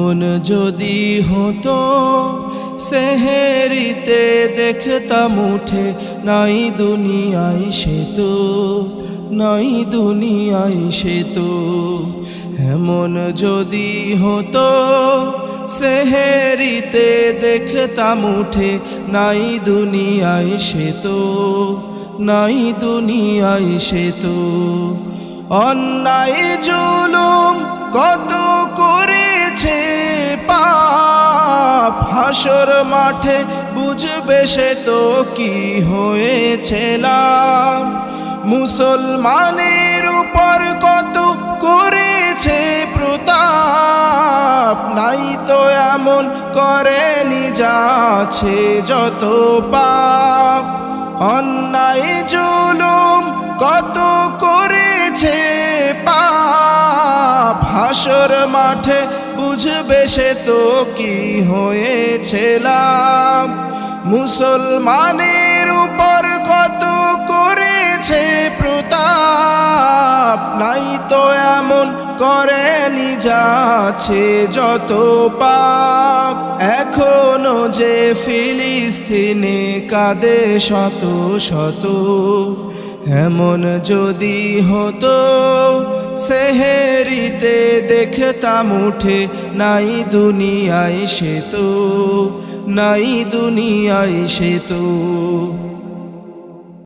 এমন যদি হতো সেহেরিতে দেখতাম উঠে, নাই দুনিয়ায় সে তো, নাই দুনিয়ায় সে তো। এমন যদি হতো সেহেরিতে দেখতাম উঠে, নাই দুনিয়ায় সে তো, নাই দুনিয়ায় সে তো। অন্যায় জুলুম কত করেছে পাপ, হাসর মাঠে বুঝবে সে তো কি হয়েছে লাভ। মুসলমানের উপর কত করেছে প্রতাপ, নাই তো এমন করেনি যাচ্ছে যত পাপ। অন্যায় জুলুম কত করেছে পাপ, হাসর মাঠে বুঝবে সে তো কি হয়েছে লাভ। মুসলমানের উপর কত করেছে প্রতাপ, নাই তো এমন করেনি যাচ্ছে যত পাপ। এখনো যে ফিলিস্তিনে কাঁদে শত শত, এমন যদি হতো সেহেরিতে দেখতাম উঠে, নাই দুনিয়ায় সে তো, নাই দুনিয়ায় সে তো।